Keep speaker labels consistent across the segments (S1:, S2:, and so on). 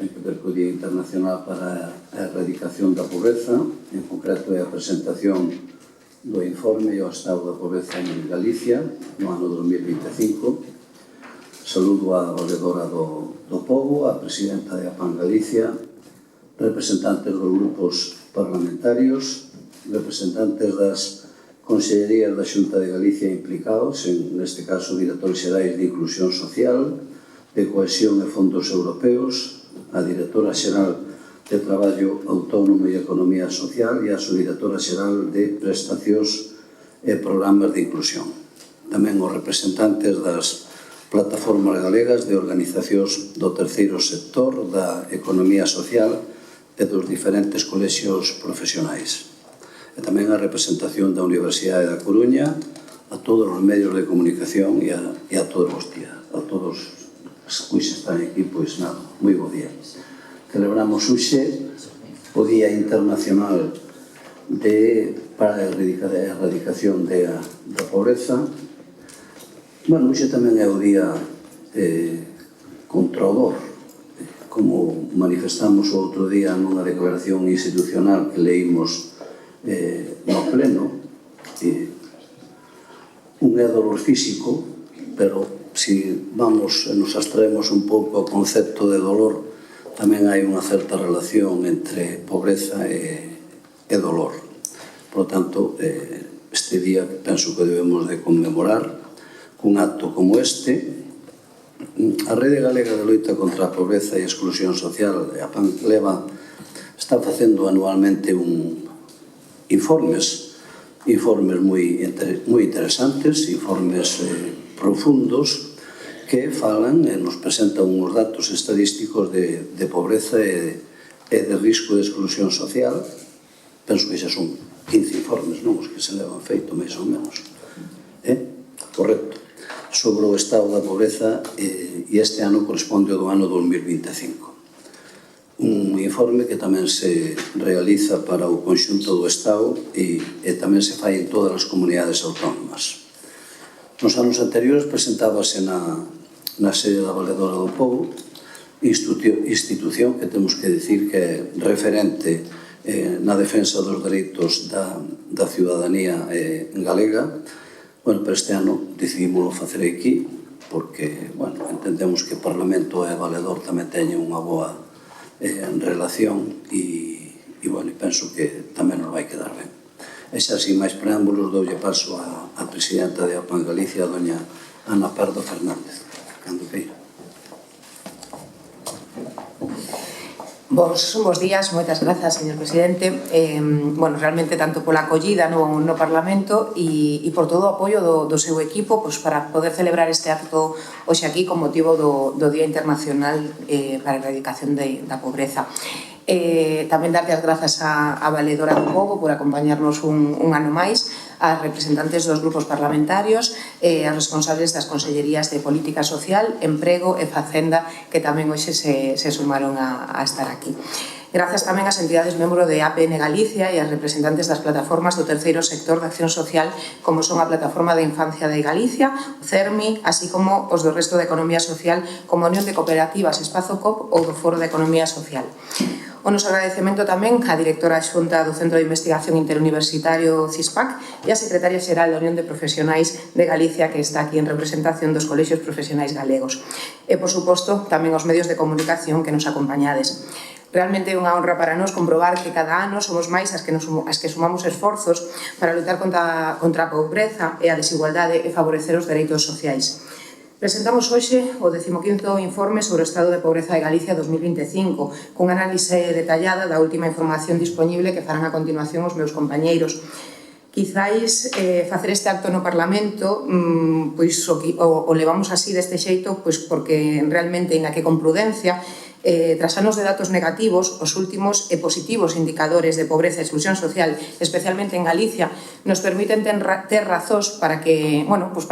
S1: ten que ver co Día Internacional para a Erradicación da Pobreza, en concreto é a presentación do informe ao estado da pobreza en Galicia no ano 2025. Saludo a valedora do pobo, a presidenta de APAN Galicia, representantes dos grupos parlamentarios, representantes das consellerías da Xunta de Galicia implicados, neste caso directores xerais de Inclusión Social, de Cohesión e Fondos Europeos, a directora xeral de Traballo Autónomo e Economía Social e a subdirectora xeral de Prestacións e Programas de Inclusión. Tamén os representantes das plataformas galegas de organizacións do terceiro sector, da economía social e dos diferentes colexios profesionais. E tamén a representación da Universidade da Coruña, a todos os medios de comunicación e a todos os días, a todos os que están aquí, pois nada, moi bo día. Celebramos hoxe o Día Internacional para a erradicación da pobreza. Bueno, hoxe tamén é o Día contra o dor, como manifestamos o outro día nunha declaración institucional que leímos no pleno. Un é dolor físico, pero se vamos e nos abstraemos un pouco ao concepto de dolor, tamén hai unha certa relación entre pobreza e dolor. Por lo tanto, este día penso que debemos de conmemorar cun acto como este. A Rede Galega de Loita contra a Pobreza e a Exclusión Social, a PAN, está facendo anualmente informes moi interesantes, informes profundos, que falan e nos presentan uns datos estadísticos de pobreza e de risco de exclusión social. Penso que xa son 15 informes, non? Os que se levan feito, máis ou menos. Correcto. Sobre o estado da pobreza, e este ano corresponde ao do ano 2025. Un informe que tamén se realiza para o conxunto do Estado e tamén se fai en todas as comunidades autónomas. Nos anos anteriores presentábase na sede da Valedora do Pobo, institución que temos que dicir que é referente na defensa dos dereitos da ciudadanía galega. Bueno, pero este ano decidimos facer aquí porque, bueno, entendemos que o Parlamento e o Valedor tamén teñen unha boa relación e, bueno, penso que tamén nos vai quedar ben. E xa, sin máis preámbulos, doulle paso a presidenta de APAN Galicia, a doña Ana Pardo Fernández. Cando queira.
S2: Bos días, moitas grazas, señor presidente. Bueno, realmente tanto pola acollida no Parlamento e por todo o apoio do seu equipo para poder celebrar este acto hoxe aquí con motivo do Día Internacional para a Erradicación da Pobreza. Tamén darlle as grazas á Valedora do Pobo por acompañarnos un ano máis, as representantes dos grupos parlamentarios, as responsables das consellerías de Política Social, Emprego e Facenda, que tamén hoxe se sumaron a estar aquí. Grazas tamén ás entidades membro de APN Galicia e as representantes das plataformas do terceiro sector de acción social, como son a Plataforma de Infancia de Galicia, o CERMI, así como os do resto de Economía Social, como a Unión de Cooperativas Espazo COP ou do Foro de Economía Social. O noso agradecemento tamén á directora xunta do Centro de Investigación Interuniversitario CISPAC e á secretaria xeral da Unión de Profesionais de Galicia, que está aquí en representación dos colexios profesionais galegos. E, por suposto, tamén aos medios de comunicación que nos acompañades. Realmente é unha honra para nós comprobar que cada ano somos máis as que sumamos esforzos para lutar contra a pobreza e a desigualdade e favorecer os dereitos sociais. Presentamos hoxe o 15º informe sobre o estado de pobreza de Galicia 2025, cun análise detallada da última información disponible que farán a continuación os meus compañeiros. Quizáis facer este acto no Parlamento o levamos así deste xeito porque realmente, na que con prudencia, tras anos de datos negativos, os últimos e positivos indicadores de pobreza e exclusión social, especialmente en Galicia, nos permiten ter razóns para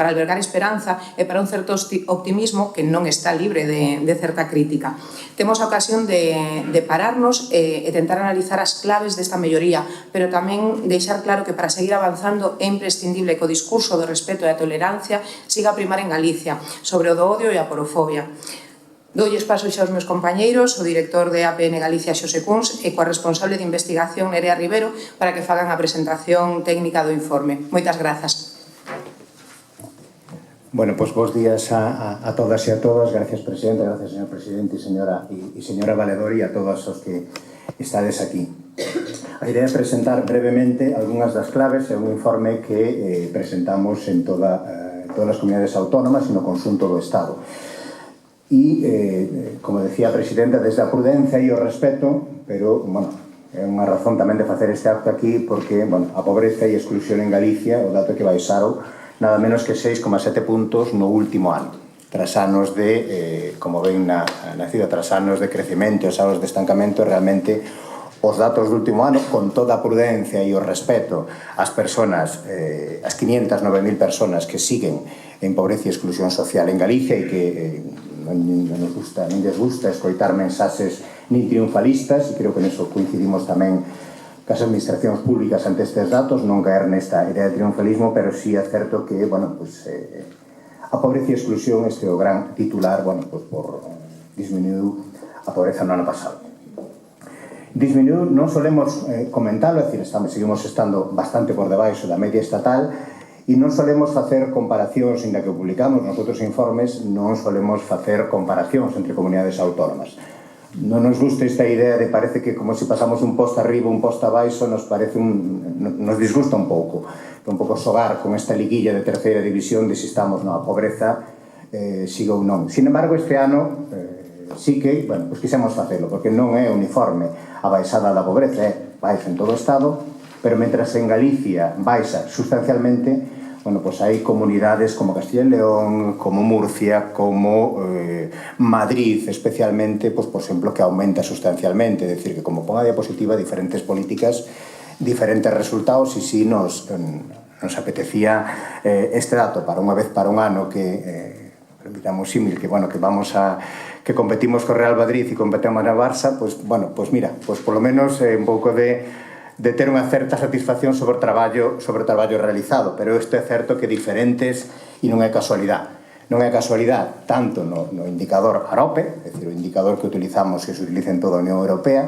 S2: albergar esperanza e para un certo optimismo que non está libre de certa crítica. Temos a ocasión de pararnos e tentar analizar as claves desta melloría, pero tamén deixar claro que para seguir avanzando é imprescindible que o discurso do respeto e a tolerancia siga a primar en Galicia, sobre o do odio e a porofobia. Doulles paso xa aos meus compañeiros, o director de APN Galicia, Xosé Cuns, e coa responsable de investigación, Nerea Rivero, para que fagan a presentación técnica do informe. Moitas grazas.
S3: Bueno, pues bons días a todas e a todos. Gracias, presidente. Gracias, señor presidente e señora Valedor, e a todos os que estades aquí. A idea é presentar brevemente algunhas das claves. É un informe que presentamos en todas as comunidades autónomas e no conxunto do Estado. E, como decía a presidenta, desde a prudencia e o respeto, pero, bueno, é unha razón tamén de facer este acto aquí, porque, bueno, a pobreza e a exclusión en Galicia, o dato que baixaron, nada menos que 6,7 puntos no último ano. Tras anos de, como ven na cida, tras anos de crecemento e anos de estancamento, realmente os datos do último ano, con toda a prudencia e o respeto ás persoas, as 509.000 persoas que siguen en pobreza e exclusión social en Galicia e que non lles gusta escoitar mensaxes nin triunfalistas, e creo que neso coincidimos tamén as administracións públicas ante estes datos, non caer nesta idea de triunfalismo, pero sí é certo que, bueno, pues, a pobreza e exclusión, este é o gran titular, bueno, pues, por disminuiu a pobreza no ano pasado. Disminuiu, non solemos comentarlo, é dicir, seguimos estando bastante por debaixo da media estatal, e non solemos facer comparacións, ainda que publicamos nos outros informes, non solemos facer comparacións entre comunidades autónomas. Non nos gusta esta idea de parece que como se pasamos un posto arriba, un posto abaixo, nos disgusta un pouco xogar con esta liguilla de terceira división de se estamos na pobreza, siga ou non. Sin embargo, este ano sí que, bueno, pues quisemos facelo, porque non é uniforme a baixada da pobreza, baixa en todo o Estado, pero mentras en Galicia baixa sustancialmente, bueno, pues hai comunidades como Castilla y León, como Murcia, como Madrid, especialmente, pues, por exemplo, que aumenta sustancialmente. É dicir, que como ponga diapositiva, diferentes políticas, diferentes resultados, e si nos apetecía este dato para unha vez para un ano que, permitamos símil, que, bueno, que vamos a que competimos co Real Madrid e competemos na Barça, pues, bueno, pues mira, pues por lo menos un pouco de ter unha certa satisfacción sobre o traballo realizado, pero isto é certo que diferentes e non é casualidade. Non é casualidade tanto no indicador AROPE, é dicir, o indicador que utilizamos que se utiliza en toda a Unión Europea,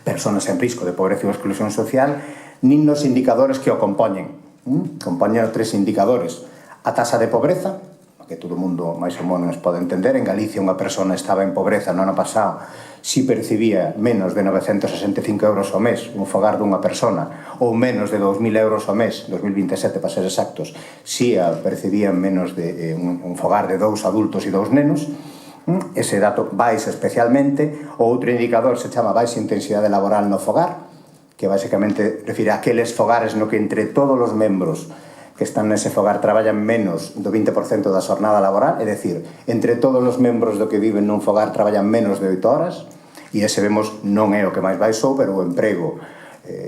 S3: persoas en risco de pobreza ou exclusión social, nin nos indicadores que o compoñen. Compoñen os 3 indicadores. A tasa de pobreza, que todo o mundo máis ou menos pode entender, en Galicia unha persona estaba en pobreza no ano pasado si percibía menos de 965 euros ao mes un fogar dunha persona, ou menos de 2.000 euros ao mes, 2027 para ser exactos, si percibían menos de un fogar de 2 adultos e 2 nenos. Ese dato baixa especialmente. O outro indicador se chama baixa intensidade laboral no fogar, que basicamente refire a aqueles fogares no que entre todos os membros que están nese fogar traballan menos do 20% da xornada laboral, é dicir, entre todos os membros do que viven nun fogar traballan menos de 8 horas, e ese vemos non é o que máis baixou, pero o emprego,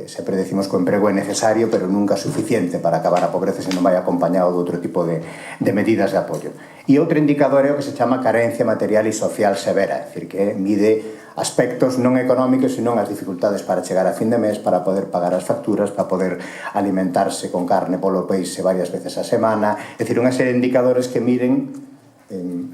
S3: sempre decimos que o emprego é necesario, pero nunca suficiente para acabar a pobreza se non vai acompañado de outro tipo de medidas de apoio. E outro indicador é o que se chama carencia material e social severa, é dicir, que mide aspectos non económicos, senón as dificultades para chegar a fin de mes, para poder pagar as facturas, para poder alimentarse con carne, polo peixe varias veces a semana. É dicir, unha serie de indicadores que miren,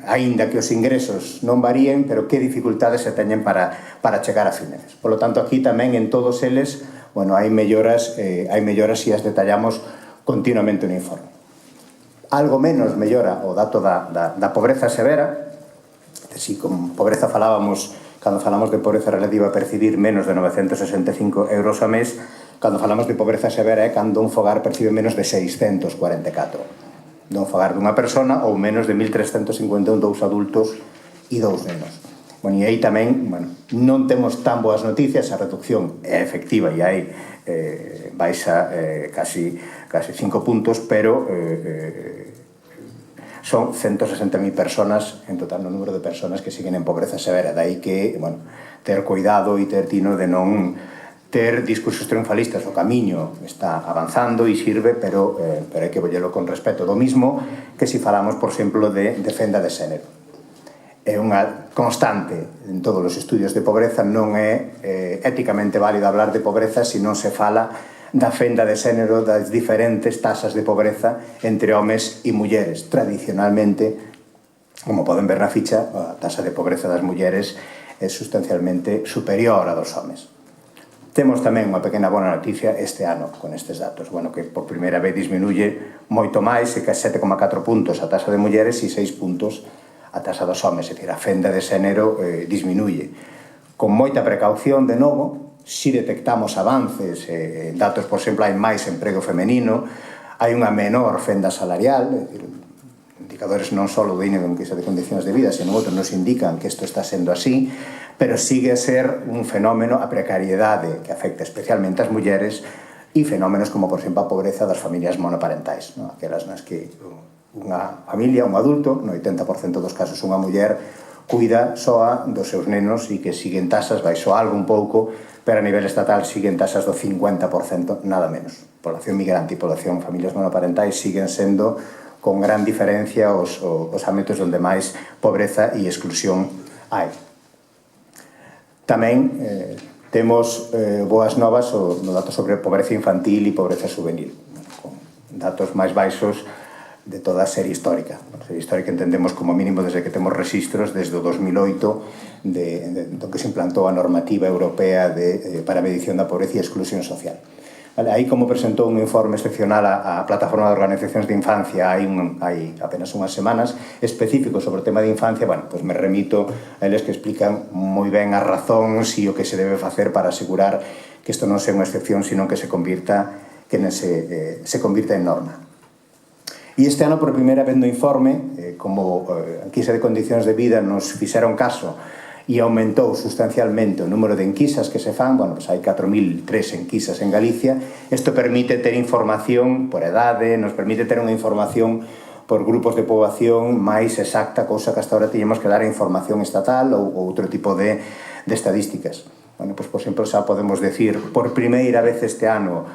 S3: aínda que os ingresos non varíen, pero que dificultades se teñen para chegar a fin de mes. Por lo tanto, aquí tamén en todos eles, bueno, hai melloras e as detallamos continuamente no informe. Algo menos mellora o dato da pobreza severa, si con pobreza falábamos. Cando falamos de pobreza relativa a percibir menos de 965 euros ao mes, cando falamos de pobreza severa é cando un fogar percibe menos de 644. Dun fogar dunha persona ou menos de 1.351 dous adultos e 2 nenos. Bueno, e aí tamén, bueno, non temos tan boas noticias, a reducción é efectiva e aí baixa casi 5 puntos, pero son 160.000 personas en total no número de personas que siguen en pobreza severa. Daí que, bueno, ter cuidado e ter tino de non ter discursos triunfalistas. O camiño está avanzando e sirve, pero hai que vollelo con respeto. Do mismo que si falamos, por exemplo, de defenda de xénero. É unha constante en todos os estudios de pobreza, non é éticamente válido hablar de pobreza se non se fala da fenda de xénero, das diferentes tasas de pobreza entre homes e mulleres. Tradicionalmente, como poden ver na ficha, a taxa de pobreza das mulleres é sustancialmente superior a dos homes. Temos tamén unha pequena bona noticia este ano con estes datos, que por primeira vez disminuye moito máis, que 7,4 puntos a taxa de mulleres e 6 puntos a taxa dos homes, é dicir, a fenda de xénero disminuye. Con moita precaución, de novo, si detectamos avances, datos, por exemplo, hai máis emprego femenino, hai unha menor fenda salarial, é dicir, indicadores non só do INE de condicións de vida, senón outros nos indican que isto está sendo así, pero sigue a ser un fenómeno a precariedade que afecta especialmente as mulleres e fenómenos como, por exemplo, a pobreza das familias monoparentais, aquelas nas que unha familia, un adulto, no 80% dos casos unha muller, cuida soa dos seus nenos e que siguen tasas, baixo algo un pouco, pero a nivel estatal siguen tasas do 50%, nada menos. Población migrante e población familias monoparentais siguen sendo con gran diferencia os ámbitos onde máis pobreza e exclusión hai. Tamén temos boas novas no dato sobre pobreza infantil e pobreza juvenil, con datos máis baixos de toda a serie histórica. A serie histórica entendemos como mínimo desde que temos registros desde o 2008 do que se implantou a normativa europea para a medición da pobreza e exclusión social. Aí, como presentou un informe excepcional a Plataforma de Organizacións de Infancia hai apenas unhas semanas, específico sobre o tema de infancia, pues me remito a eles que explican moi ben as razóns e o que se debe facer para asegurar que isto non sea unha excepción, sino que se convirta en norma. E este ano, por primeira vez no informe, como a enquisa de condicións de vida nos fixeron caso e aumentou sustancialmente o número de enquisas que se fan, hai 4.003 enquisas en Galicia. Isto permite ter información por edade, nos permite ter unha información por grupos de poboación máis exacta, cousa que hasta ahora tiñamos que dar a información estatal ou outro tipo de estadísticas. Por exemplo, xa podemos decir, por primeira vez este ano,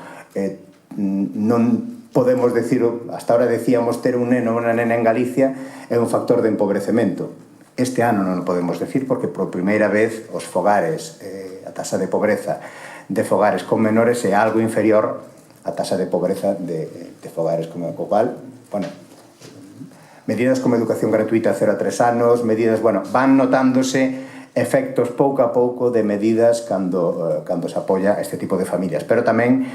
S3: non podemos decir, hasta ahora decíamos ter un neno ou unha nena en Galicia é un factor de empobrecemento. Este ano non o podemos decir porque por primeira vez os fogares, a taxa de pobreza de fogares con menores é algo inferior á taxa de pobreza de fogares con menores. Co cual, medidas como educación gratuita a 0 a 3 anos, medidas, van notándose efectos pouco a pouco de medidas cando se apoia este tipo de familias. Pero tamén,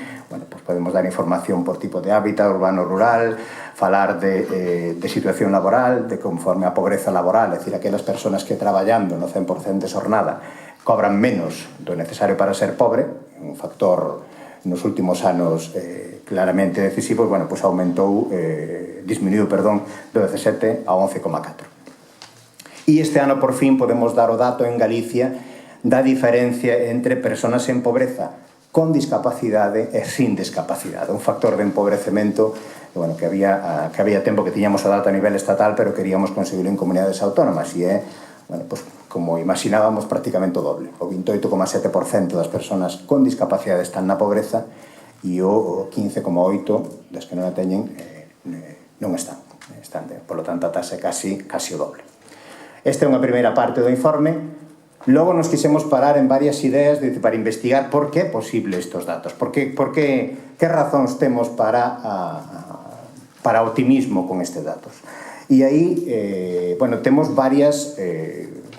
S3: podemos dar información por tipo de hábitat urbano-rural, falar de situación laboral, de conforme a pobreza laboral, é dicir, aquelas persoas que traballando no 100% de xornada cobran menos do necesario para ser pobre, un factor nos últimos anos claramente decisivo, disminuiu do 17 a 11,4. E este ano, por fin, podemos dar o dato en Galicia da diferencia entre persoas en pobreza con discapacidade e sin discapacidade. Un factor de empobrecemento que había tempo que tiñamos o dato a nivel estatal, pero queríamos conseguirlo en comunidades autónomas e é, como imaginábamos, prácticamente o doble. O 28,7% das persoas con discapacidade están na pobreza e o 15,8% das que non a teñen non están. Por lo tanto, a taxa é casi o doble. Esta é unha primeira parte do informe. Logo nos quixemos parar en varias ideas para investigar por que é posible estes datos, que razóns temos para optimismo con estes datos. E aí, temos varias,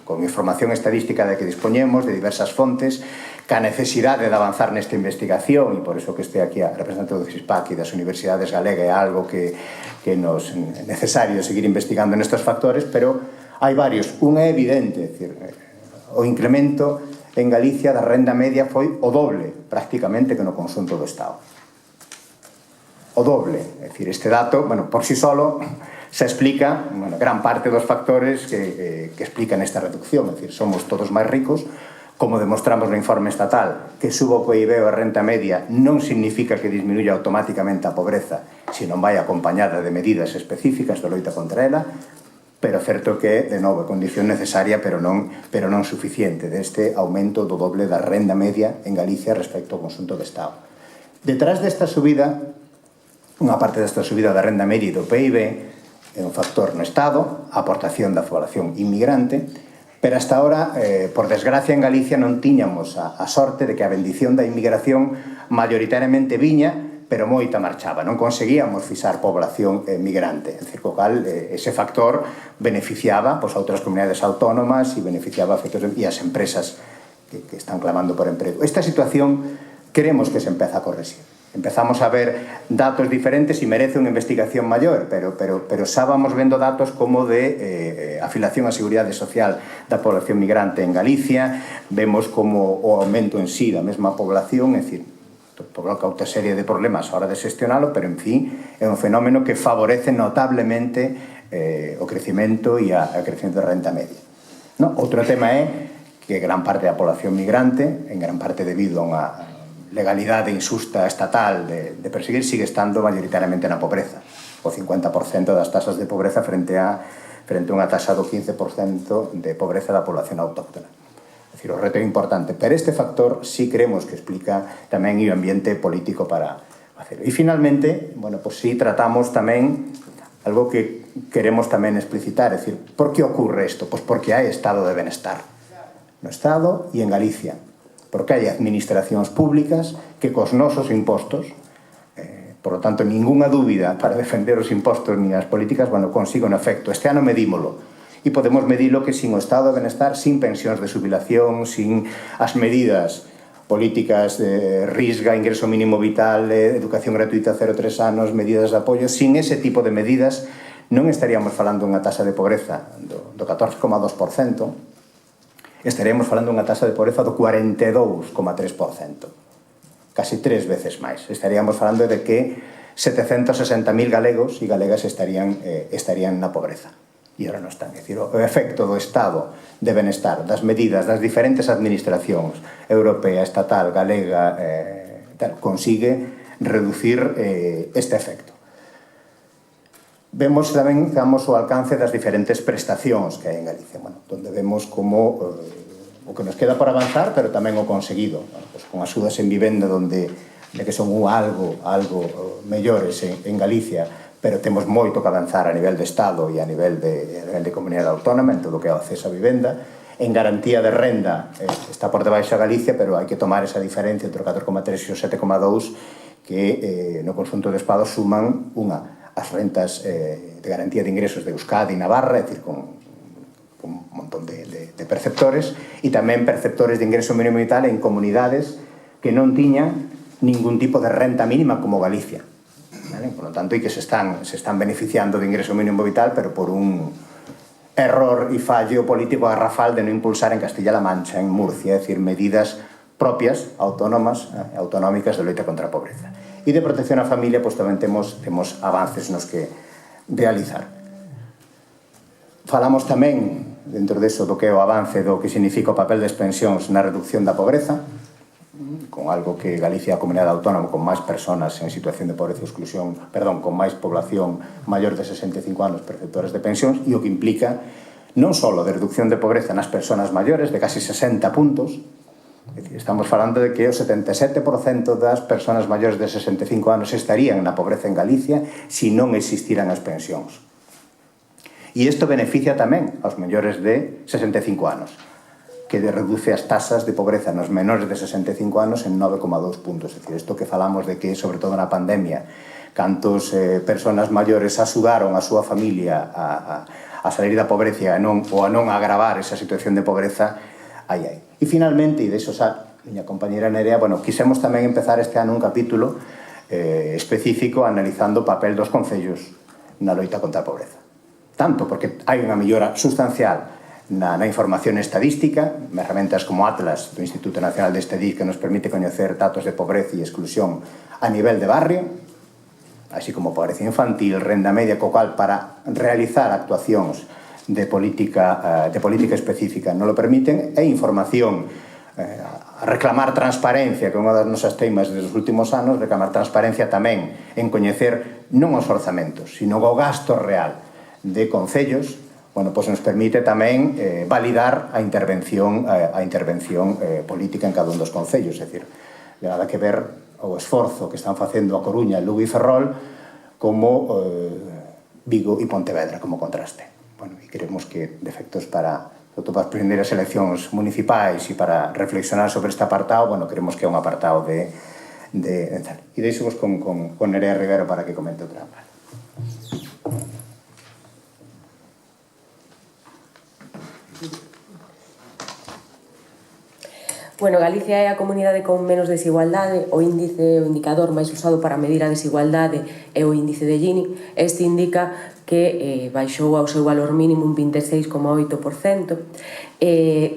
S3: con información estadística de que dispoñemos, de diversas fontes, que a necesidade de avanzar nesta investigación, e por iso que este aquí a representante do CISPAC e das universidades galega é algo que nos é necesario seguir investigando nestes factores, pero hai varios. Un é evidente, é dicir, o incremento en Galicia da renda media foi o doble, prácticamente, que no conxunto do Estado. O doble. É dicir, este dato, por si solo, se explica gran parte dos factores que explican esta reducción. É dicir, somos todos máis ricos, como demostramos no informe estatal, que suba o PIB ou a renta media non significa que disminuya automáticamente a pobreza, sino vai acompañada de medidas específicas de loita contra ela, pero certo que, de novo, é condición necesaria, pero non suficiente, deste aumento do doble da renda media en Galicia respecto ao conxunto do Estado. Detrás desta subida, unha parte desta subida da renda media e do PIB é un factor no Estado, a aportación da población inmigrante, pero hasta ahora, por desgracia, en Galicia non tiñamos a sorte de que a bendición da inmigración maioritariamente viña pero moita marchaba. Non conseguíamos fixar población migrante. En co cal, ese factor beneficiaba a outras comunidades autónomas e beneficiaba e as empresas que están clamando por emprego. Esta situación queremos que se empeza a corregir. Empezamos a ver datos diferentes e merece unha investigación maior, pero xa vamos vendo datos como de afiliación á Seguridade Social da población migrante en Galicia, vemos como o aumento en sí da mesma población, é dicir, provoca outra serie de problemas a hora de xestionalo, pero, en fin, é un fenómeno que favorece notablemente o crecimento e a crecimento da renta media. Outro tema é que gran parte da población migrante, en gran parte debido a unha legalidade injusta estatal de perseguir, sigue estando mayoritariamente na pobreza. O 50% das tasas de pobreza frente a unha tasa do 15% de pobreza da población autóctona. É dicir, o reto é importante, pero este factor sí creemos que explica tamén o ambiente político para hacerlo. E finalmente, sí tratamos tamén algo que queremos tamén explicitar, é dicir, por que ocurre isto? Pois porque hai estado de benestar no Estado e en Galicia, porque hai administracións públicas que cos nosos impostos, por lo tanto, ninguna dúbida para defender os impostos ni as políticas, consigo un efecto. Este ano medímolo. E podemos medilo que sin o estado de benestar, sin pensións de xubilación, sin as medidas políticas de risga, ingreso mínimo vital, educación gratuita 0-3 anos, medidas de apoio, sin ese tipo de medidas non estaríamos falando unha tasa de pobreza do 14,2%, estaríamos falando unha tasa de pobreza do 42,3%, casi 3 veces máis. Estaríamos falando de que 760.000 galegos e galegas estarían na pobreza. E agora non están. É dicir, o efecto do estado de benestar, das medidas das diferentes administracións, europea, estatal, galega, consigue reducir este efecto. Vemos tamén o alcance das diferentes prestacións que hai en Galicia, donde vemos como o que nos queda por avanzar, pero tamén o conseguido, con axudas en vivenda de que son algo mellores en Galicia, pero temos moito que avanzar a nivel de Estado e a nivel de comunidade autónoma en todo o que é o acceso a vivenda. En garantía de renda está por debaixo a Galicia, pero hai que tomar esa diferencia entre o 4,3 e o 7,2 que no conxunto de Estado suman as rentas de garantía de ingresos de Euskadi e Navarra, é dicir, con un montón de perceptores, e tamén perceptores de ingreso mínimo vital en comunidades que non tiñan ningún tipo de renta mínima como Galicia. Por lo tanto, e que se están beneficiando de ingreso mínimo vital, pero por un error e fallo político garrafal de non impulsar en Castilla-La Mancha, en Murcia, é dicir, medidas propias, autonómicas de loita contra a pobreza. E de protección á familia, tamén temos avances nos que realizar. Falamos tamén, dentro deso, do que é o avance do que significa o papel das pensións na reducción da pobreza, con algo que Galicia é a comunidade autónoma con máis persoas en situación de pobreza e exclusión, con máis población maior de 65 anos perceptores de pensións, e o que implica non só de reducción de pobreza nas persoas maiores de casi 60 puntos, estamos falando de que o 77% das persoas maiores de 65 anos estarían na pobreza en Galicia se non existiran as pensións. E isto beneficia tamén aos maiores de 65 anos, que reduce as tasas de pobreza nos menores de 65 anos en 9,2 puntos. É dicir, isto que falamos de que, sobre todo na pandemia, cantos persoas maiores axudaron a súa familia a salir da pobreza ou a non agravar esa situación de pobreza, aí. E finalmente, e deixo xa miña compañera Nerea, quisemos tamén empezar este ano un capítulo específico analizando o papel dos concellos na loita contra a pobreza. Tanto porque hai unha mellora sustancial na información estadística, herramientas como Atlas do Instituto Nacional de Estadística que nos permite coñecer datos de pobreza e exclusión a nivel de barrio, así como pobreza infantil, renda media, co cal para realizar actuacións de política específica non lo permiten, e información, reclamar transparencia, que é unha das nosas temas dos últimos anos, reclamar transparencia tamén en coñecer non os orzamentos, sino o gasto real de concellos, nos permite tamén validar a intervención política en cada un dos concellos. É dicir, nada que ver o esforzo que están facendo a Coruña, Lugo e Ferrol como Vigo e Pontevedra como contraste. E queremos que, de efectos para as primeiras eleccións municipais e para reflexionar sobre este apartado, queremos que é un apartado de tal. E deixo vos con Nerea Rivero para que comente outra parte.
S4: Bueno, Galicia é a comunidade con menos desigualdade. O indicador máis usado para medir a desigualdade é o índice de Gini. Este indica que baixou ao seu valor mínimo un 26,8%. É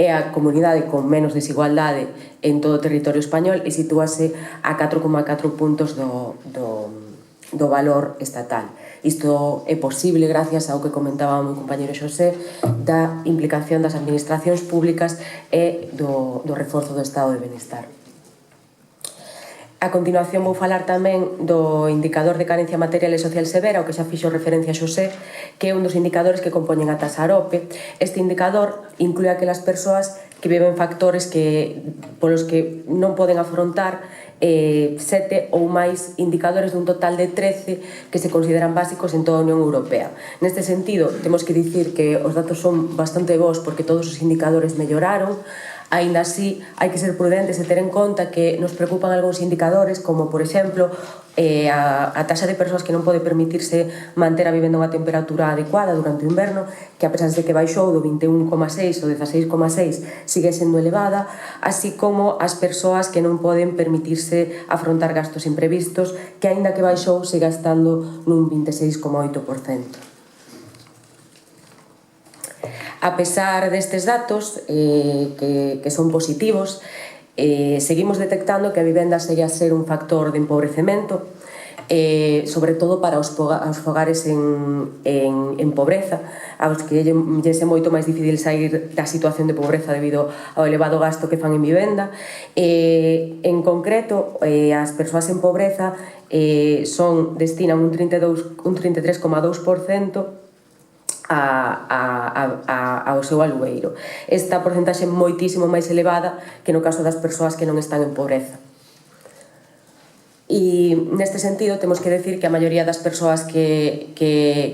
S4: a comunidade con menos desigualdade en todo o territorio español e sitúase a 4,4 puntos do valor estatal. Isto é posible gracias ao que comentaba o meu compañero Xosé da implicación das administracións públicas e do reforzo do estado de benestar. A continuación vou falar tamén do indicador de carencia material e social severa, o que xa fixo referencia a Xosé, que é un dos indicadores que compoñen a taxa AROPE. Este indicador inclúe aquelas persoas que viven factores polos que non poden afrontar 7 ou máis indicadores dun total de 13 que se consideran básicos en toda a Unión Europea. Neste sentido, temos que dicir que os datos son bastante bons porque todos os indicadores melloraron. Aínda así, hai que ser prudentes e ter en conta que nos preocupan algúns indicadores, como, por exemplo, a taxa de persoas que non pode permitirse manter a vivenda a unha temperatura adecuada durante o inverno, que a pesar de que baixou do 21,6 ao 16,6 sigue sendo elevada, así como as persoas que non poden permitirse afrontar gastos imprevistos, que aínda que baixou siga estando nun 26,8%. A pesar destes datos, que son positivos, seguimos detectando que a vivenda segue a ser un factor de empobrecemento, sobre todo para os fogares en pobreza, aos que lles é moito máis difícil sair da situación de pobreza debido ao elevado gasto que fan en vivenda. En concreto, as persoas en pobreza destinan un 33,2% ao seu alugueiro. Esta porcentaxe é moitísimo máis elevada que no caso das persoas que non están en pobreza. E neste sentido temos que decir que a maioría das persoas que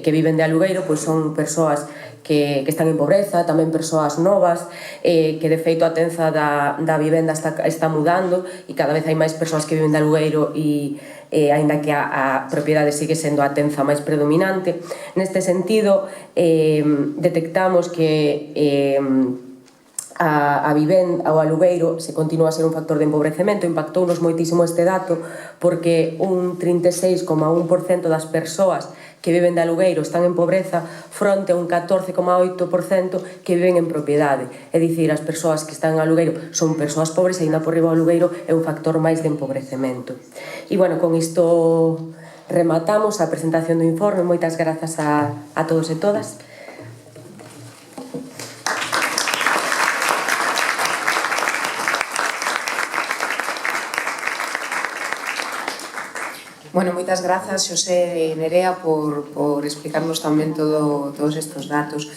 S4: viven de alugueiro pois son persoas que están en pobreza, tamén persoas novas, que de feito a tenza da vivenda está mudando e cada vez hai máis persoas que viven de alugueiro e aínda que a propiedade sigue sendo a tenza máis predominante. Neste sentido, detectamos que a vivenda ou alugueiro se continúa a ser un factor de empobrecemento. Impactounos moitísimo este dato porque un 36,1% das persoas que viven de alugueiro están en pobreza fronte a un 14,8% que viven en propiedade. É dicir, as persoas que están en alugueiro son persoas pobres e ainda por riba o alugueiro é un factor máis de empobrecemento. E, bueno, con isto rematamos a presentación do informe. Moitas grazas a todos e todas.
S2: Bueno, moitas grazas, Xosé e Nerea, por explicarnos tamén todos estes datos.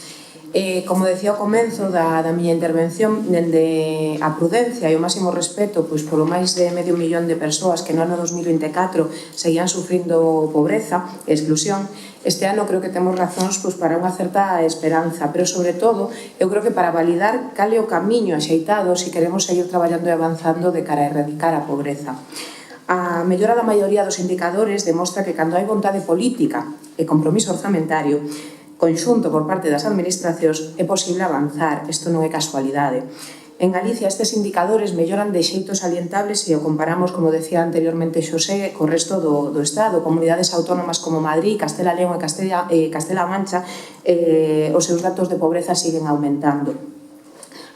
S2: Como decía ao comenzo da miña intervención, dende a prudencia e o máximo respeto pois polo máis de 500.000 de persoas que no ano 2024 seguían sufrindo pobreza e exclusión, este ano creo que temos razóns pois para unha certa esperanza, pero sobre todo eu creo que para validar cal é o camiño axeitado se queremos seguir traballando e avanzando de cara a erradicar a pobreza. A mellora da maioría dos indicadores demostra que cando hai vontade política e compromiso orzamentario conxunto por parte das administracións é posible avanzar, isto non é casualidade. En Galicia estes indicadores melloran de xeitos salientables se o comparamos, como decía anteriormente Xosé, co resto do Estado. Comunidades autónomas como Madrid, Castela e León e Castela-A Mancha, os seus datos de pobreza siguen aumentando.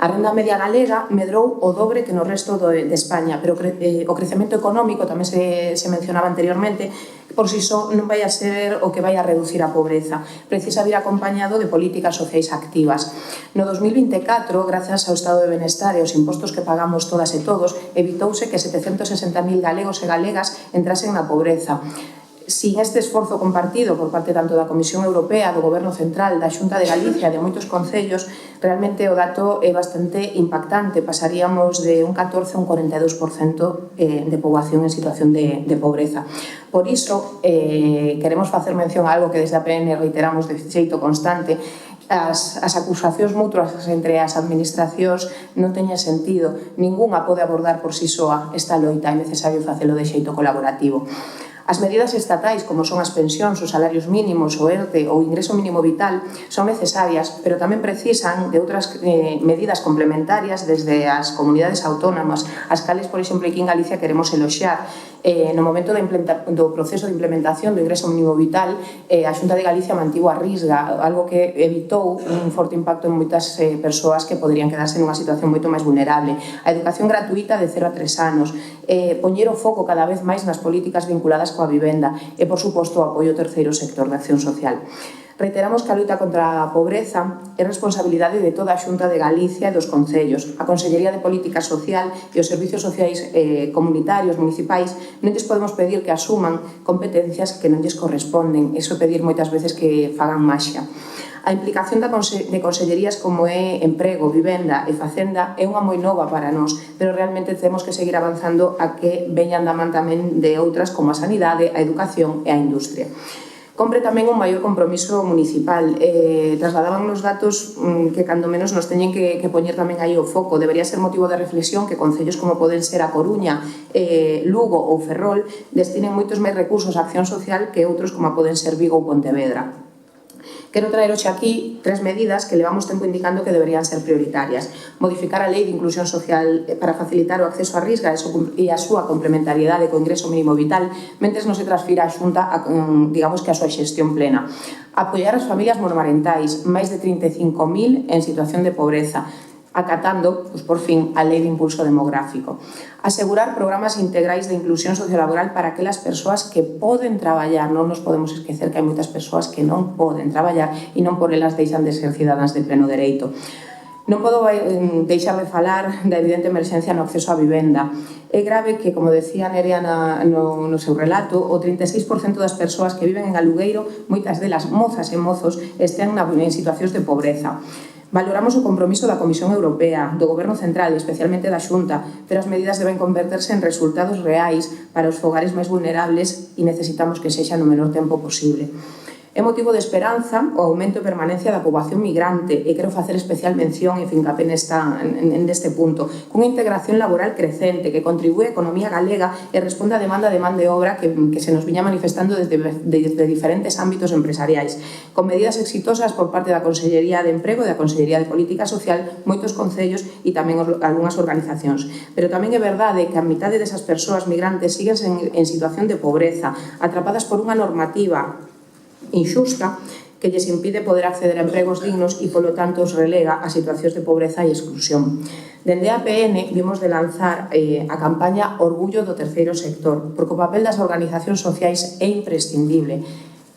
S2: A renda media galega medrou o dobre que no resto de España, pero o crecemento económico, tamén se mencionaba anteriormente, por si só non vai a ser o que vai a reducir a pobreza. Precisa vir acompañado de políticas sociais activas. No 2024, grazas ao estado de benestar e aos impostos que pagamos todas e todos, evitouse que 760.000 galegos e galegas entrasen na pobreza. Sin este esforzo compartido por parte tanto da Comisión Europea, do Goberno Central, da Xunta de Galicia e de moitos concellos, realmente o dato é bastante impactante. Pasaríamos de un 14 a un 42% de poboación en situación de pobreza. Por iso, queremos facer mención a algo que desde a PN reiteramos de xeito constante, as acusacións mutuas entre as administracións non teñen sentido. Ningunha pode abordar por si soa esta loita, é necesario facelo de xeito colaborativo. As medidas estatais, como son as pensións, os salarios mínimos, o ERTE ou o ingreso mínimo vital, son necesarias, pero tamén precisan de outras medidas complementarias desde as comunidades autónomas, as cales, por exemplo, aquí en Galicia queremos eloxar. No momento do proceso de implementación do ingreso mínimo vital, a Xunta de Galicia mantivo a risga, algo que evitou un forte impacto en moitas persoas que poderían quedarse nunha situación moito máis vulnerable. A educación gratuita de 0 a 3 anos, poñer o foco cada vez máis nas políticas vinculadas coa vivenda e, por suposto, o apoio ao terceiro sector de acción social. Reiteramos que a loita contra a pobreza é responsabilidade de toda a Xunta de Galicia e dos concellos. A Consellería de Política Social e os servizos sociais comunitarios, municipais, non lles podemos pedir que asuman competencias que non lles corresponden. Iso pedir moitas veces que fagan maxia. A implicación de consellerías como é Emprego, Vivenda e Facenda é unha moi nova para nós, pero realmente temos que seguir avanzando a que veñan da man tamén de outras como a Sanidade, a Educación e a Industria. Compre tamén un maior compromiso municipal. Trasladaban os datos que cando menos nos teñen que poñer tamén aí o foco. Debería ser motivo de reflexión que concellos como poden ser a Coruña, Lugo ou Ferrol destinen moitos máis recursos a acción social que outros como poden ser Vigo ou Pontevedra. Quero traer hoxe aquí 3 medidas que levamos tempo indicando que deberían ser prioritarias. Modificar a Lei de Inclusión Social para facilitar o acceso á risga e a súa complementariedade co ingreso mínimo vital, mentres non se transfira a Xunta digamos que a súa xestión plena. Apoiar as familias monomarentais, máis de 35.000 en situación de pobreza, acatando, por fin, a Lei de Impulso Demográfico. Asegurar programas integrais de inclusión sociolaboral para aquelas persoas que poden traballar. Non nos podemos esquecer que hai moitas persoas que non poden traballar e non por elas deixan de ser cidadáns de pleno dereito. Non podo deixar de falar da evidente emerxencia no acceso á vivenda. É grave que, como decía Nerea no seu relato, o 36% das persoas que viven en alugueiro, moitas delas mozas e mozos, estén en situacións de pobreza. Valoramos o compromiso da Comisión Europea, do Goberno Central e especialmente da Xunta, pero as medidas deben converterse en resultados reais para os fogares máis vulnerables e necesitamos que sexa no menor tempo posible. É motivo de esperanza o aumento e permanencia da poboación migrante e quero facer especial mención e fincapé neste punto, cunha integración laboral crecente que contribúe á economía galega e responde á demanda de man de obra que se nos viña manifestando desde diferentes ámbitos empresariais. Con medidas exitosas por parte da Consellería de Emprego e da Consellería de Política Social, moitos concellos e tamén algunhas organizacións. Pero tamén é verdade que a mitade desas persoas migrantes siguen en situación de pobreza, atrapadas por unha normativa injusta que lles impide poder acceder a empregos dignos e, polo tanto, os relega a situacións de pobreza e exclusión. Dende a APN vimos de lanzar a campaña Orgullo do Terceiro Sector, porque o papel das organizacións sociais é imprescindible.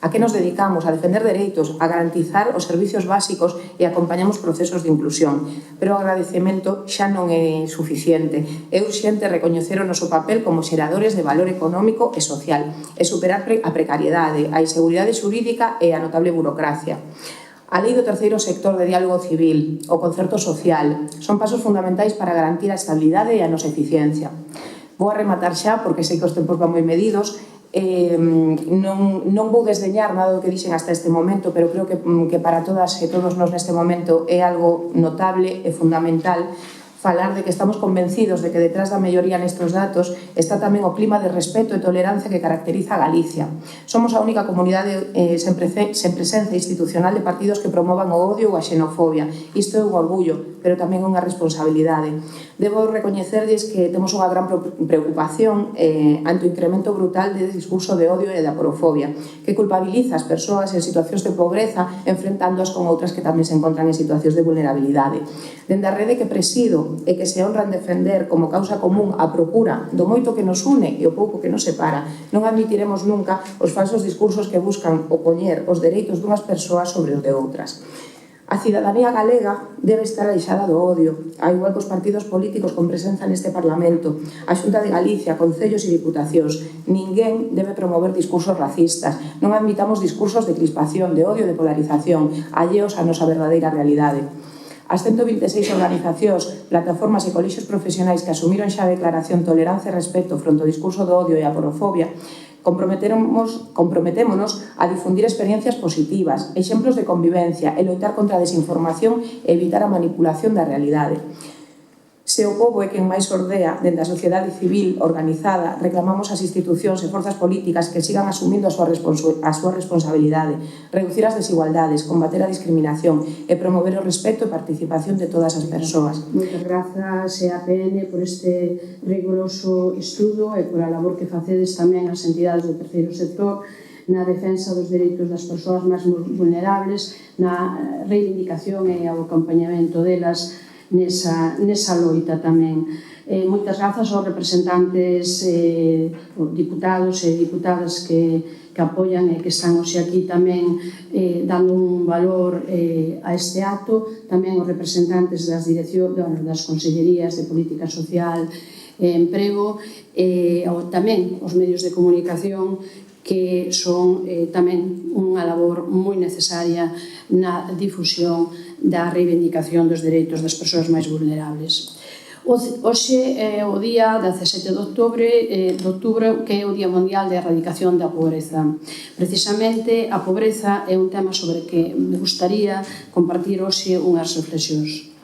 S2: A que nos dedicamos? A defender dereitos, a garantizar os servicios básicos e acompañamos procesos de inclusión. Pero o agradecemento xa non é suficiente. É urxente recoñecer o noso papel como xeradores de valor económico e social e superar a precariedade, a inseguridade xurídica e a notable burocracia. A Lei do Terceiro Sector de Diálogo Civil, o concerto social, son pasos fundamentais para garantir a estabilidade e a nosa eficiencia. Vou a rematar xa, porque sei que os tempos van moi medidos. Non vou desdeñar nada do que dixen hasta este momento, pero creo que para todas e todos nós neste momento é algo notable e fundamental falar de que estamos convencidos de que detrás da melloría nestes datos está tamén o clima de respeto e tolerancia que caracteriza a Galicia. Somos a única comunidade sen presencia institucional de partidos que promovan o odio ou a xenofobia. Isto é un orgullo, pero tamén unha responsabilidade. Debo recoñecerlles que temos unha gran preocupación ante o incremento brutal de discurso de odio e de aporofobia, que culpabiliza as persoas en situacións de pobreza enfrentándoas con outras que tamén se encontran en situacións de vulnerabilidade. Dende a rede que presido e que se honran defender como causa común a procura do moito que nos une e o pouco que nos separa, non admitiremos nunca os falsos discursos que buscan opoñer os dereitos dunhas persoas sobre os de outras. A cidadanía galega debe estar aleixada do odio, a igual que os partidos políticos con presenza neste Parlamento, a Xunta de Galicia, concellos e diputacións. Ninguén debe promover discursos racistas. Non admitamos discursos de crispación, de odio, de polarización, alleos a nosa verdadeira realidade. As 126 organizacións, plataformas e colexios profesionais que asumiron xa a declaración Tolerancia e Respeto fronte ao discurso do odio e a aporofobia Comprometémonos a difundir experiencias positivas, exemplos de convivencia e loitar contra a desinformación e evitar a manipulación da realidade. Se o pobo é quen máis ordea dende a sociedade civil organizada, reclamamos ás institucións e forzas políticas que sigan asumindo a súa responsabilidade, reducir as desigualdades, combater a discriminación e promover o respeto e participación de todas as persoas.
S5: Moitas grazas, EAPN, por este rigoroso estudo e por a labor que facedes tamén as entidades do terceiro sector na defensa dos dereitos das persoas máis vulnerables, na reivindicación e ao acompañamento delas nesa loita tamén. Moitas grazas aos representantes, diputados e diputadas que apoian e que están hoxe aquí tamén dando un valor a este acto, tamén aos representantes das consellerías de Política Social e Emprego, tamén aos medios de comunicación que son tamén unha labor moi necesaria na difusión da reivindicación dos dereitos das persoas máis vulnerables. Hoxe é o día 17 de outubro, que é o Día Mundial de Erradicación da Pobreza. Precisamente, a pobreza é un tema sobre que me gustaría compartir hoxe unhas reflexións.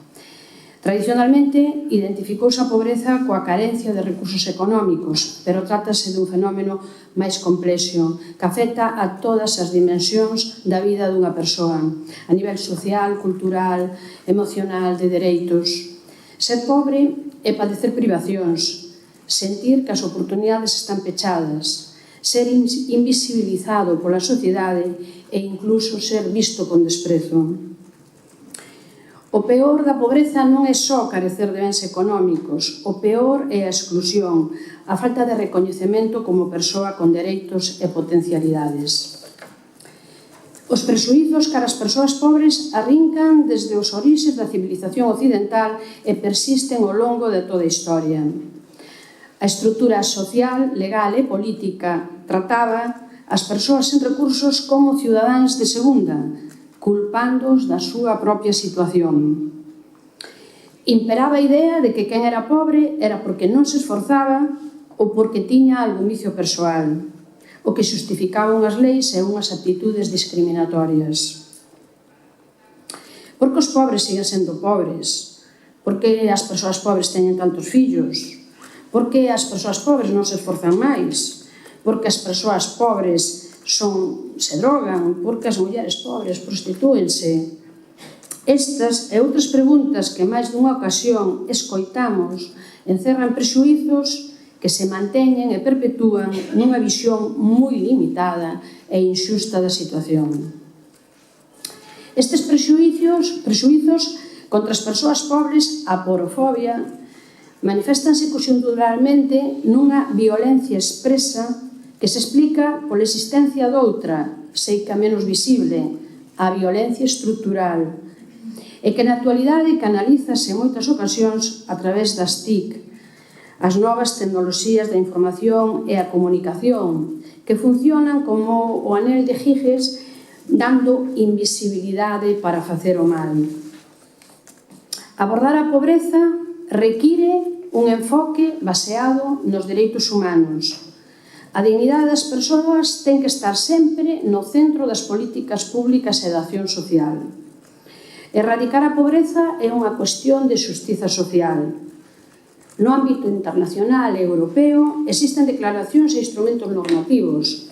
S5: Tradicionalmente, identificouse a pobreza coa carencia de recursos económicos, pero trátase dun fenómeno máis complexo que afecta a todas as dimensións da vida dunha persoa, a nivel social, cultural, emocional, de dereitos. Ser pobre é padecer privacións, sentir que as oportunidades están pechadas, ser invisibilizado pola sociedade e incluso ser visto con desprezo. O peor da pobreza non é só carecer de bens económicos, o peor é a exclusión, a falta de recoñecemento como persoa con dereitos e potencialidades. Os prexuízos cara as persoas pobres arrincan desde os orixes da civilización occidental e persisten ao longo de toda a historia. A estrutura social, legal e política trataba as persoas sen recursos como cidadáns de segunda, culpándoos da súa propia situación. Imperaba a idea de que quen era pobre era porque non se esforzaba ou porque tiña algún vicio persoal, o que xustificaba unhas leis e unhas actitudes discriminatorias. Por que os pobres siguen sendo pobres? Por que as persoas pobres teñen tantos fillos? Por que as persoas pobres non se esforzan máis? Por que as persoas pobres se drogan, porque as mulleres pobres prostitúense. Estas e outras preguntas que máis dunha ocasión escoitamos encerran prexuízos que se manteñen e perpetúan nunha visión moi limitada e inxusta da situación. Estes prexuízos contra as persoas pobres, a porofobia, maniféstanse conxunturalmente nunha violencia expresa que se explica pola existencia doutra, seica menos visible, a violencia estrutural, e que na actualidade canalízase en moitas ocasións a través das TIC, as novas tecnoloxías da información e a comunicación, que funcionan como o anel de Giges, dando invisibilidade para facer o mal. Abordar a pobreza require un enfoque baseado nos dereitos humanos. A dignidade das persoas ten que estar sempre no centro das políticas públicas e da acción social. Erradicar a pobreza é unha cuestión de xustiza social. No ámbito internacional e europeo existen declaracións e instrumentos normativos.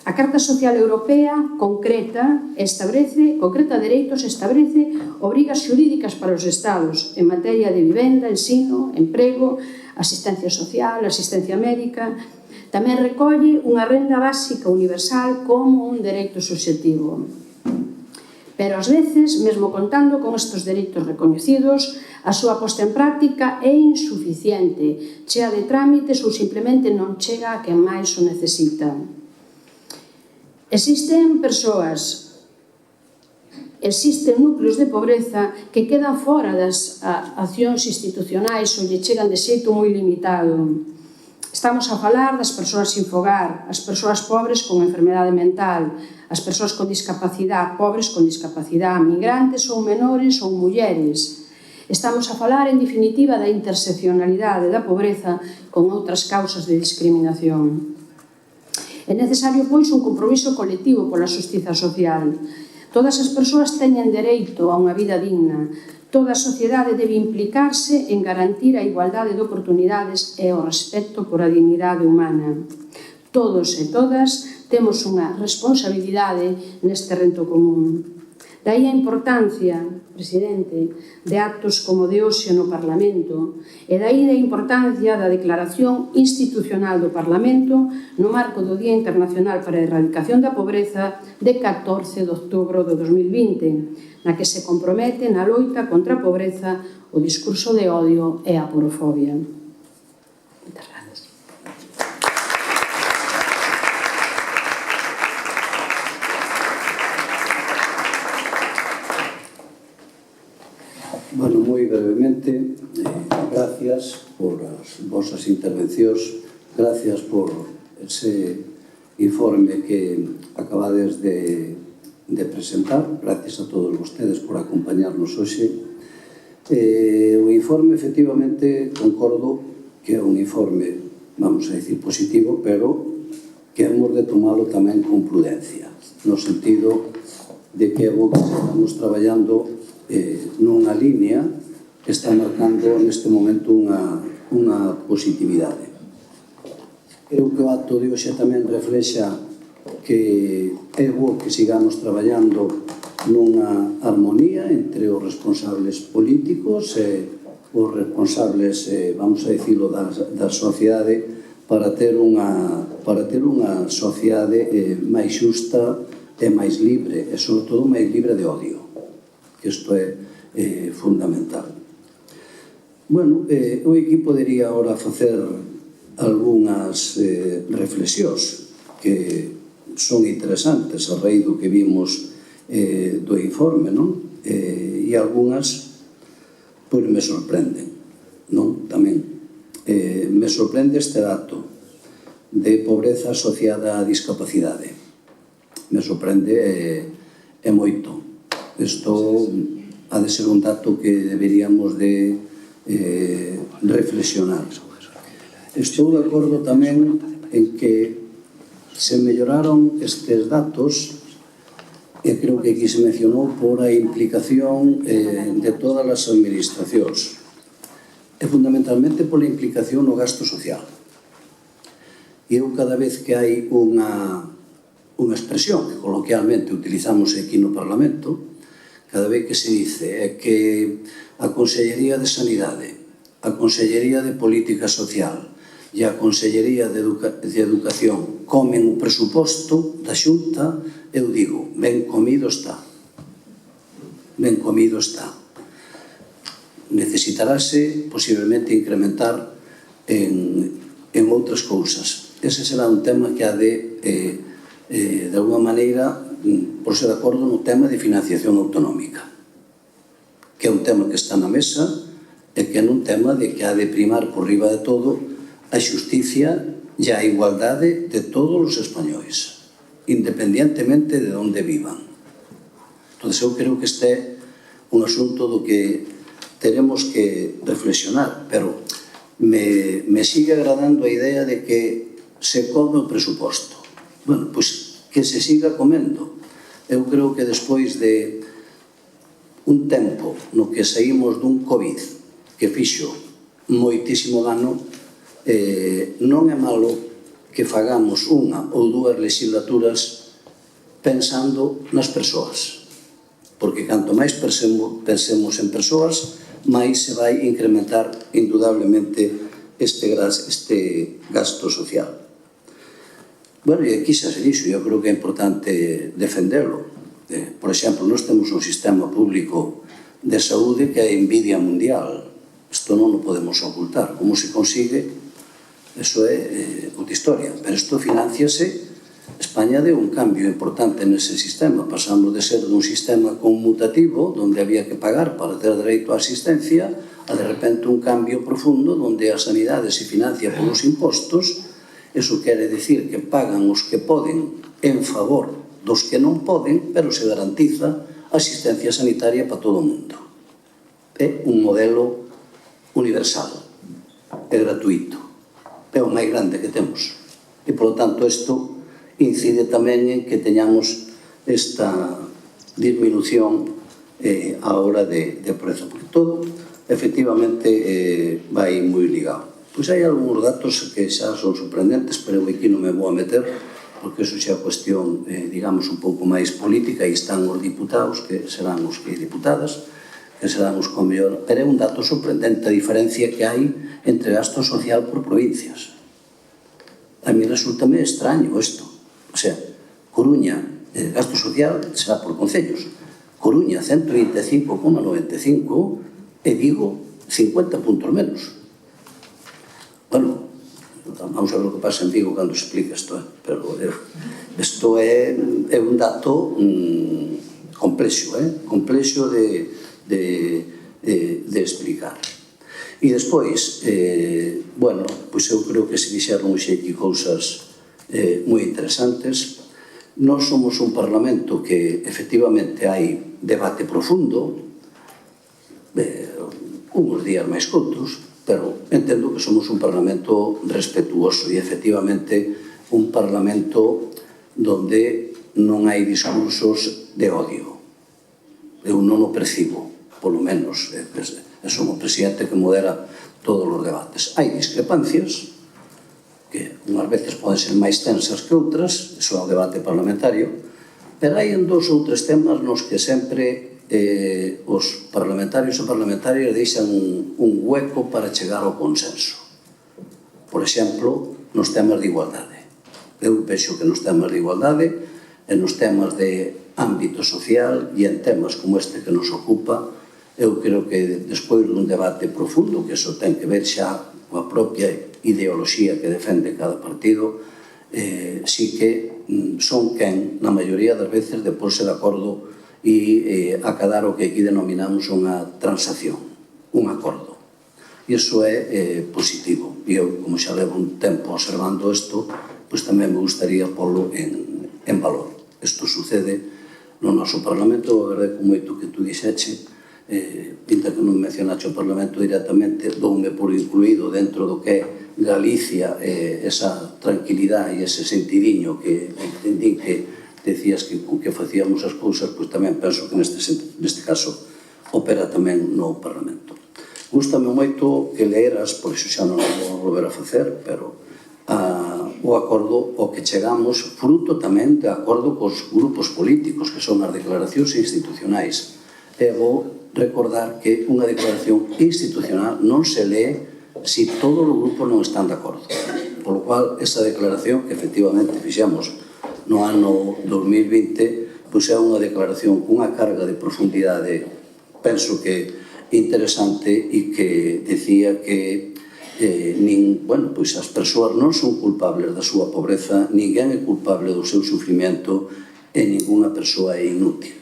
S5: A Carta Social Europea concreta dereitos e establece obrigas xurídicas para os Estados en materia de vivenda, ensino, emprego, asistencia social, asistencia médica. Tamén recolle unha renda básica universal como un dereito subxectivo. Pero ás veces, mesmo contando con estes dereitos recoñecidos, a súa posta en práctica é insuficiente, chea de trámites ou simplemente non chega a quen máis o necesita. Existen núcleos de pobreza que quedan fora das accións institucionais ou lle chegan de xeito moi limitado. Estamos a falar das persoas sin fogar, as persoas pobres con enfermedade mental, as persoas con discapacidade, pobres con discapacidade, migrantes ou menores ou mulleres. Estamos a falar, en definitiva, da interseccionalidade da pobreza con outras causas de discriminación. É necesario, pois, un compromiso colectivo pola xustiza social. Todas as persoas teñen dereito a unha vida digna. Toda a sociedade debe implicarse en garantir a igualdade de oportunidades e o respecto por a dignidade humana. Todos e todas temos unha responsabilidade neste rento común. Daí a importancia, presidente, de actos como de hoxe no Parlamento e daí a importancia da declaración institucional do Parlamento no marco do Día Internacional para a Erradicación da Pobreza de 14 de outubro de 2020, na que se compromete na loita contra a pobreza, o discurso de odio e a porofobia. Moitas gracias.
S1: Bueno, moi brevemente, gracias por as vosas intervencións, gracias por ese informe que acabades de presentar, gracias a todos vostedes por acompañarnos hoxe. O informe, efectivamente, concordo que é un informe, vamos a decir, positivo, pero que hemos de tomalo tamén con prudencia, no sentido de que é bo que estamos traballando nunha línea que está marcando neste momento unha positividade. Creo que o acto de hoxe tamén reflexa que é bo que sigamos traballando nunha armonía entre os responsables políticos e os responsables, vamos a dicilo, da sociedade para ter unha sociedade máis xusta e máis libre, e sobre todo máis libre de odio. Isto é fundamental. Bueno, o equipo podería ahora facer algunhas reflexións que son interesantes a raíz do que vimos do informe, non? E algunhas pois me sorprenden, non? Tamén me sorprende este dato de pobreza asociada á discapacidade. Me sorprende e moito. Isto ha de ser un dato que deberíamos de reflexionar. Estou de acordo tamén en que se melloraron estes datos e creo que aquí se mencionou por a implicación de todas as administracións e fundamentalmente pola implicación no gasto social. E eu cada vez que hai unha expresión que coloquialmente utilizamos aquí no Parlamento, cada vez que se dice é que a Consellería de Sanidade, a Consellería de Política Social e a Consellería de Educación comen o presuposto da Xunta, eu digo, ben comido está. Ben comido está. Necesitarase posiblemente incrementar en outras cousas. Ese será un tema que ha de alguma maneira, por ser de acordo no tema de financiación autonómica, que é un tema que está na mesa e que é un tema de que ha de primar por riba de todo a xusticia e a igualdade de todos os españois, independientemente de onde vivan. Entón, eu creo que este é un asunto do que teremos que reflexionar, pero me sigue agradando a idea de que se come o presuposto. Bueno, pois que se siga comendo. Eu creo que despois de un tempo no que saímos dun COVID que fixo moitísimo dano, non é malo que fagamos unha ou dúas legislaturas pensando nas persoas, porque canto máis pensemos en persoas, máis se vai incrementar indudablemente este gasto social. Bueno, e aquí xa se dixo, eu creo que é importante defenderlo. Por exemplo, nós temos un sistema público de saúde que é envidia mundial. Isto non o podemos ocultar. Como se consigue, eso é outra historia. Pero isto financiase. España deu un cambio importante nese sistema. Pasamos de ser dun sistema conmutativo, onde había que pagar para ter dereito á asistencia, a de repente un cambio profundo, onde a sanidade se financia polos impostos. Eso quere dicir que pagan os que poden en favor dos que non poden, pero se garantiza asistencia sanitaria para todo o mundo. É un modelo universal, é gratuito, é o máis grande que temos. E, polo tanto, isto incide tamén en que teñamos esta disminución á hora de pobreza, porque todo efectivamente vai moi ligado. Pois hai algúns datos que xa son sorprendentes, pero aquí non me vou a meter, porque eso xa é cuestión, digamos, un pouco máis política, e están os diputados, que serán os que diputadas, que serán os con mellor, pero é un dato sorprendente a diferencia que hai entre gasto social por provincias. A mí resulta-me extraño isto. O sea, Coruña, gasto social será por concellos. Coruña, 125,95 e Vigo, 50 puntos menos. Bueno, vamos a ver o que pasa en Vigo cando se explica isto, pero isto é un dato complexo de explicar. E despois, bueno, pois eu creo que se dixeron hoxe aquí cousas moi interesantes. Nós somos un parlamento que efectivamente hai debate profundo, uns días máis que outros, pero entendo que somos un parlamento respetuoso e efectivamente un parlamento donde non hai discursos de odio. Eu non o percibo, polo menos, son o presidente que modera todos os debates. Hai discrepancias, que unhas veces poden ser máis tensas que outras, iso é o debate parlamentario, pero hai en 2 ou 3 temas nos que sempre os parlamentarios e parlamentarias deixan un hueco para chegar ao consenso. Por exemplo, nos temas de igualdade. Eu vexo que nos temas de igualdade e nos temas de ámbito social e en temas como este que nos ocupa, eu creo que despois dun debate profundo, que iso ten que ver xa coa propia ideoloxía que defende cada partido, sí que son quen, na maioría das veces, de porse de acordo e acadar o que aquí denominamos unha transacción, un acordo. E iso é positivo. E eu, como xa levo un tempo observando isto, pois tamén me gustaría polo en valor. Isto sucede no noso Parlamento, a verdade, con moito que tú dixeche, pinta que non mencionaxe o Parlamento directamente, doume por incluído dentro do que é Galicia, esa tranquilidade e ese sentidiño que entendín que decías que con que facíamos as cousas, pois tamén penso que neste caso opera tamén no Parlamento. Gústame moito que leeras, por iso xa non o vou volver a facer, pero o acordo ao que chegamos, fruto tamén de acordo cos grupos políticos, que son as declaracións institucionais. E vou recordar que unha declaración institucional non se lee se todos os grupos non están de acordo. Por lo cual, esa declaración que efectivamente fixemos no ano 2020, pois é unha declaración cunha carga de profundidade, penso que interesante, e que decía que pois as persoas non son culpables da súa pobreza, ninguén é culpable do seu sufrimento e ninguna persoa é inútil.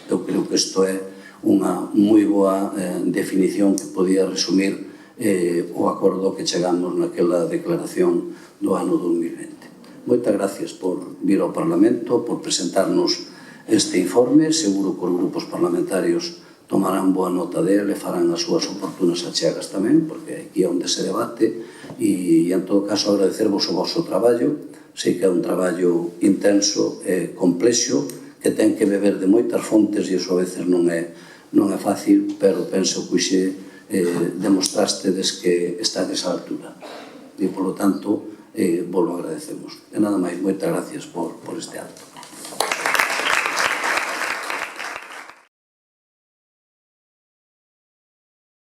S1: Eu creo que isto é unha moi boa definición que podía resumir o acordo que chegamos naquela declaración do ano 2020. Moitas gracias por vir ao Parlamento, por presentarnos este informe. Seguro que os grupos parlamentarios tomarán boa nota dele e farán as súas oportunas achegas tamén, porque aquí é onde se debate, e en todo caso agradecervos o vosso traballo. Sei que é un traballo intenso e complexo, que ten que beber de moitas fontes e iso a veces non é fácil, pero penso que hoxe demostrastedes que está desa altura. E, polo tanto, vos lo agradecemos. E nada máis, moitas gracias por este acto.